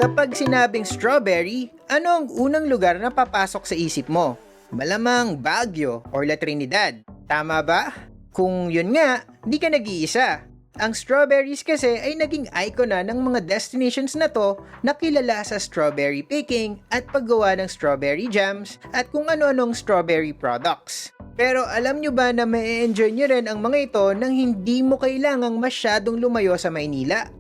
Kapag sinabing strawberry, ano ang unang lugar na papasok sa isip mo? Malamang Baguio or La Trinidad. Tama ba? Kung yun nga, di ka nag-iisa. Ang strawberries kasi ay naging icon na ng mga destinations na to na kilala sa strawberry picking at paggawa ng strawberry jams at kung ano-anong strawberry products. Pero alam nyo ba na ma-enjoy nyo rin ang mga ito nang hindi mo kailangang masyadong lumayo sa Maynila?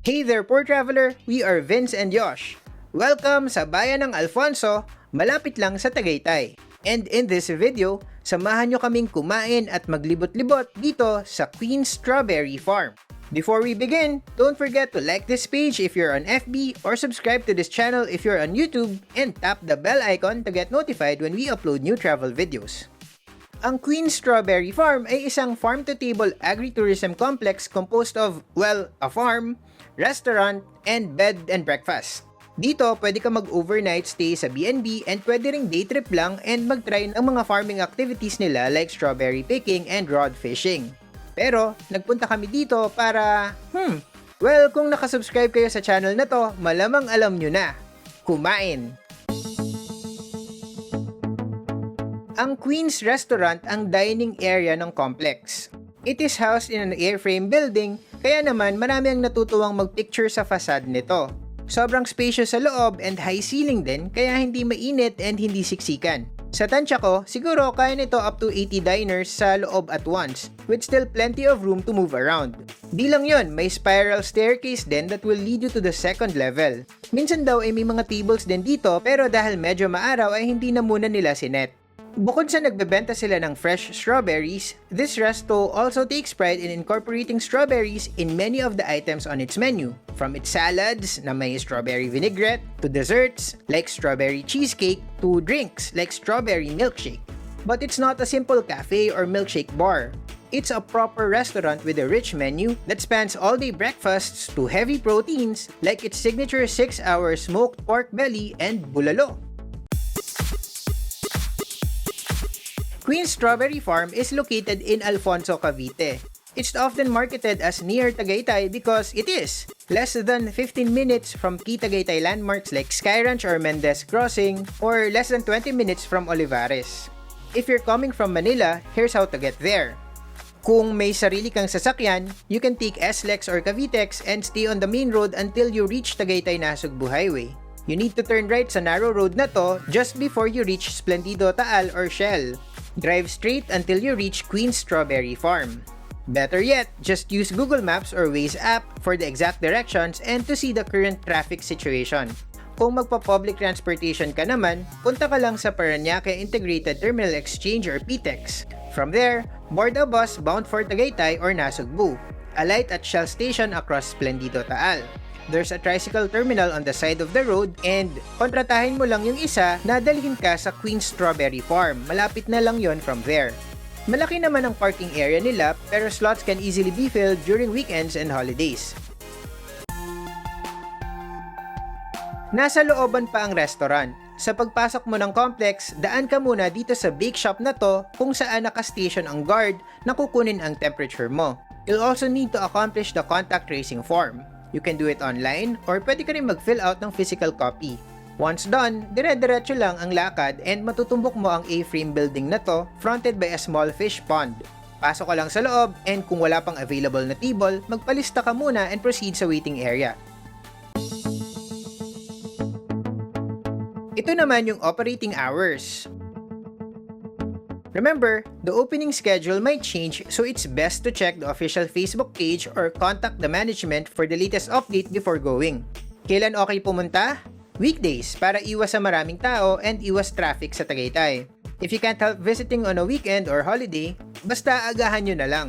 Hey there, poor traveler! We are Vince and Josh. Welcome sa bayan ng Alfonso, malapit lang sa Tagaytay. And in this video, samahan nyo kaming kumain at maglibot-libot dito sa Queen Strawberry Farm. Before we begin, don't forget to like this page if you're on FB or subscribe to this channel if you're on YouTube and tap the bell icon to get notified when we upload new travel videos. Ang Queen Strawberry Farm ay isang farm-to-table agritourism complex composed of, well, a farm, restaurant, and bed and breakfast. Dito, pwede ka mag-overnight stay sa B&B and pwede ring day trip lang and mag-try ng mga farming activities nila like strawberry picking and rod fishing. Pero, nagpunta kami dito para, well, kung nakasubscribe kayo sa channel na to, malamang alam nyo na. Kumain! Ang Queen's Restaurant ang dining area ng complex. It is housed in an airframe building, kaya naman marami ang natutuwang magpicture sa facade nito. Sobrang spacious sa loob and high ceiling din, kaya hindi mainit and hindi siksikan. Sa tansya ko, siguro kaya nito up to 80 diners sa loob at once, with still plenty of room to move around. Di lang yun, may spiral staircase din that will lead you to the second level. Minsan daw ay may mga tables din dito, pero dahil medyo maaraw ay hindi na muna nila sinet. Bukod sa nagbebenta sila ng fresh strawberries, this resto also takes pride in incorporating strawberries in many of the items on its menu. From its salads na may strawberry vinaigrette, to desserts like strawberry cheesecake, to drinks like strawberry milkshake. But it's not a simple cafe or milkshake bar. It's a proper restaurant with a rich menu that spans all-day breakfasts to heavy proteins like its signature 6-hour smoked pork belly and bulalo. Queen Strawberry Farm is located in Alfonso, Cavite. It's often marketed as near Tagaytay because it is less than 15 minutes from key Tagaytay landmarks like Sky Ranch or Mendez Crossing, or less than 20 minutes from Olivares. If you're coming from Manila, here's how to get there. Kung may sarili kang sasakyan, you can take SLEX or Cavitex and stay on the main road until you reach Tagaytay-Nasugbu Highway. You need to turn right sa narrow road na to just before you reach Splendido Taal or Shell. Drive straight until you reach Queen Strawberry Farm. Better yet, just use Google Maps or Waze app for the exact directions and to see the current traffic situation. Kung magpa-public transportation ka naman, punta ka lang sa Parañaque Integrated Terminal Exchange or PTEX. From there, board a bus bound for Tagaytay or Nasugbu. Alight at Shell Station across Splendido Taal. There's a tricycle terminal on the side of the road and kontratahin mo lang yung isa na dalhin ka sa Queen Strawberry Farm. Malapit na lang yon from there. Malaki naman ang parking area nila pero slots can easily be filled during weekends and holidays. Nasa looban pa ang restaurant. Sa pagpasok mo ng complex, daan ka muna dito sa bake shop na to kung saan naka-station ang guard na kukunin ang temperature mo. You'll also need to accomplish the contact tracing form. You can do it online or pwede ka rin mag-fill out ng physical copy. Once done, dire-diretso lang ang lakad and matutumbok mo ang A-frame building na to fronted by a small fish pond. Pasok ka lang sa loob and kung wala pang available na table, magpalista ka muna and proceed sa waiting area. Ito naman yung operating hours. Remember, the opening schedule might change so it's best to check the official Facebook page or contact the management for the latest update before going. Kailan okay pumunta? Weekdays para iwas sa maraming tao and iwas traffic sa Tagaytay. If you can't help visiting on a weekend or holiday, basta agahan nyo na lang.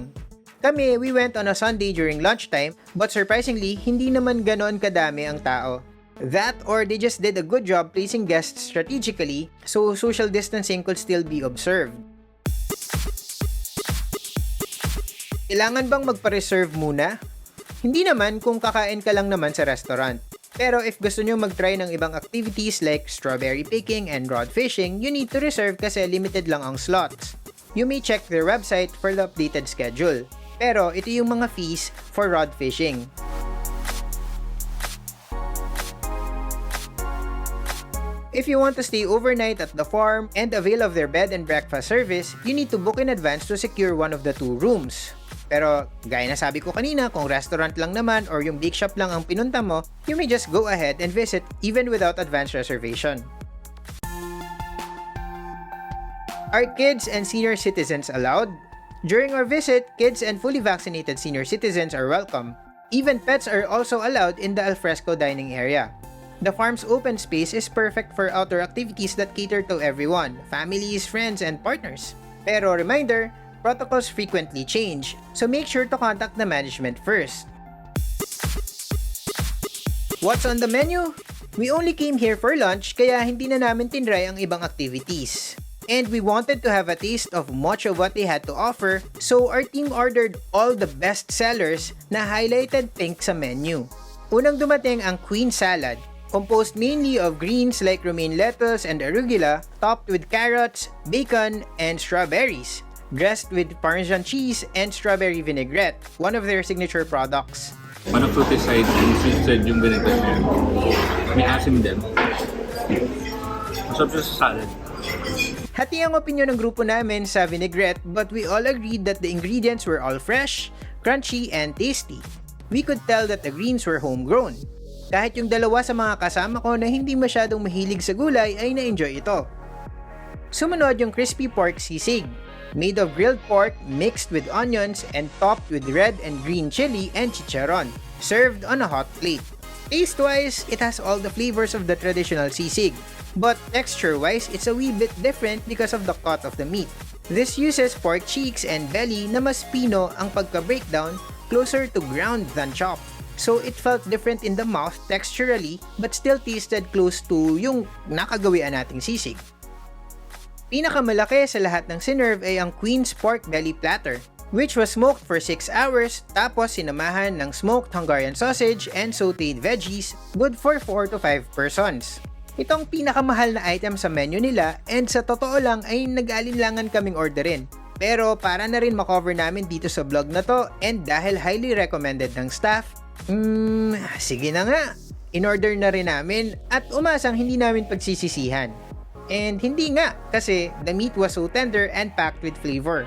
Kami, we went on a Sunday during lunchtime but surprisingly, hindi naman ganon kadami ang tao. That or they just did a good job placing guests strategically so social distancing could still be observed. Kailangan bang magpa-reserve muna? Hindi naman kung kakain ka lang naman sa restaurant. Pero if gusto nyo mag-try ng ibang activities like strawberry picking and rod fishing, you need to reserve kasi limited lang ang slots. You may check their website for the updated schedule. Pero ito yung mga fees for rod fishing. If you want to stay overnight at the farm and avail of their bed and breakfast service, you need to book in advance to secure one of the 2 rooms. Pero gaya na sabi ko kanina, kung restaurant lang naman or yung bake shop lang ang pinunta mo, you may just go ahead and visit even without advance reservation. Are kids and senior citizens allowed? During our visit, kids and fully vaccinated senior citizens are welcome. Even pets are also allowed in the alfresco dining area. The farm's open space is perfect for outdoor activities that cater to everyone, families, friends, and partners. Pero reminder, protocols frequently change, so make sure to contact the management first. What's on the menu? We only came here for lunch kaya hindi na namin tinry ang ibang activities. And we wanted to have a taste of much of what they had to offer, so our team ordered all the best sellers na highlighted pink sa menu. Unang dumating ang queen salad, composed mainly of greens like romaine lettuce and arugula, topped with carrots, bacon, and strawberries, dressed with Parmesan cheese and strawberry vinaigrette, one of their signature products. On a fruity side, sweet yung vinaigrette niya. May asim din. Masarap siya sa salad. Hati ang opinyon ng grupo namin sa vinaigrette, but we all agreed that the ingredients were all fresh, crunchy, and tasty. We could tell that the greens were homegrown. Kahit yung dalawa sa mga kasama ko na hindi masyadong mahilig sa gulay ay na-enjoy ito. Sumunod yung crispy pork sisig, made of grilled pork mixed with onions and topped with red and green chili and chicharon, served on a hot plate. Taste-wise, it has all the flavors of the traditional sisig, but texture-wise, it's a wee bit different because of the cut of the meat. This uses pork cheeks and belly na mas pino ang pagka-breakdown, closer to ground than chopped. So it felt different in the mouth texturally but still tasted close to yung nakagawian nating sisig. Pinakamalaki sa lahat ng sinerve ay ang Queen's Pork Belly Platter, which was smoked for 6 hours tapos sinamahan ng smoked Hungarian sausage and sauteed veggies, good for 4 to 5 persons. Itong pinakamahal na item sa menu nila and sa totoo lang ay nag-alinlangan kaming orderin. Pero para na rin makover namin dito sa vlog na to and dahil highly recommended ng staff, sige na nga. In-order na rin namin at umasang hindi namin pagsisisihan. And hindi nga kasi the meat was so tender and packed with flavor.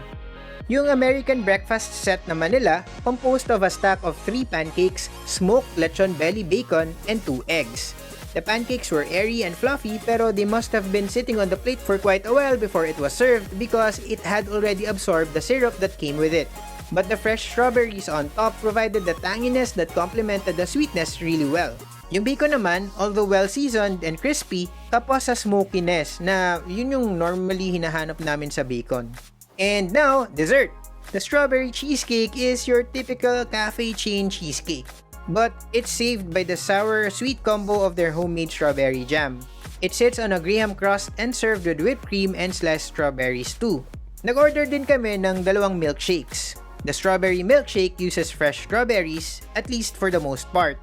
Yung American breakfast set naman nila composed of a stack of 3 pancakes, smoked lechon belly bacon, and 2 eggs. The pancakes were airy and fluffy pero they must have been sitting on the plate for quite a while before it was served because it had already absorbed the syrup that came with it. But the fresh strawberries on top provided the tanginess that complemented the sweetness really well. Yung bacon naman, although well-seasoned and crispy, tapos sa smokiness na yun yung normally hinahanap namin sa bacon. And now, dessert! The strawberry cheesecake is your typical cafe chain cheesecake. But it's saved by the sour-sweet combo of their homemade strawberry jam. It sits on a graham crust and served with whipped cream and sliced strawberries too. Nag-order din kami ng 2 milkshakes. The strawberry milkshake uses fresh strawberries, at least for the most part.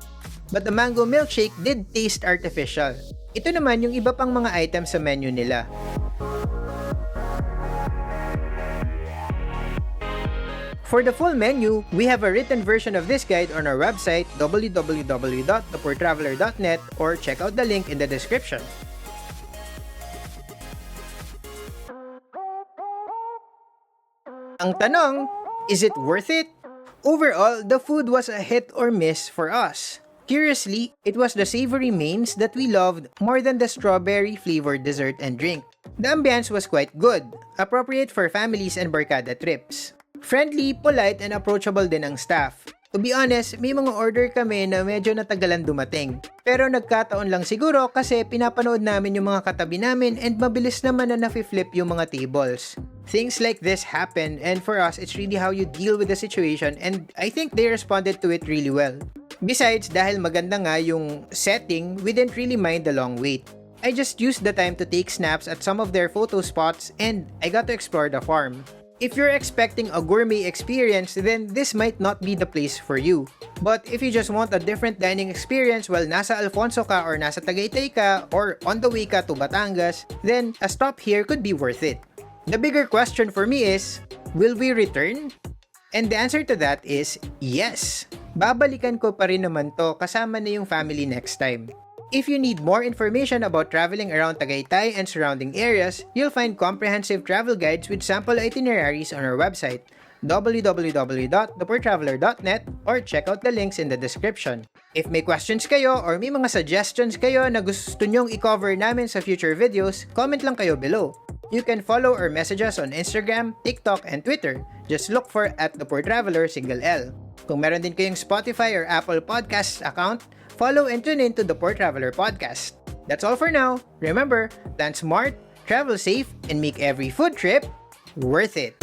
But the mango milkshake did taste artificial. Ito naman yung iba pang mga items sa menu nila. For the full menu, we have a written version of this guide on our website www.thepoortraveler.net or check out the link in the description. Ang tanong, is it worth it? Overall, the food was a hit or miss for us. Curiously, it was the savory mains that we loved more than the strawberry-flavored dessert and drink. The ambience was quite good, appropriate for families and barkada trips. Friendly, polite, and approachable din ang staff. To be honest, may mga order kami na medyo natagalan dumating. Pero nagkataon lang siguro kasi pinapanood namin yung mga katabi namin and mabilis naman na nafi-flip yung mga tables. Things like this happen and for us, it's really how you deal with the situation and I think they responded to it really well. Besides, dahil maganda nga yung setting, we didn't really mind the long wait. I just used the time to take snaps at some of their photo spots and I got to explore the farm. If you're expecting a gourmet experience, then this might not be the place for you. But if you just want a different dining experience while nasa Alfonso ka or nasa Tagaytay ka or on the way ka to Batangas, then a stop here could be worth it. The bigger question for me is, will we return? And the answer to that is yes. Babalikan ko pa rin naman to kasama na yung family next time. If you need more information about traveling around Tagaytay and surrounding areas, you'll find comprehensive travel guides with sample itineraries on our website, www.thepoortraveler.net, or check out the links in the description. If may questions kayo or may mga suggestions kayo na gusto nyong i-cover namin sa future videos, comment lang kayo below. You can follow or message us on Instagram, TikTok, and Twitter. Just look for @thepoortraveler single L. Kung meron din kayong Spotify or Apple Podcasts account, follow and tune in to the Poor Traveler Podcast. That's all for now. Remember, plan smart, travel safe, and make every food trip worth it.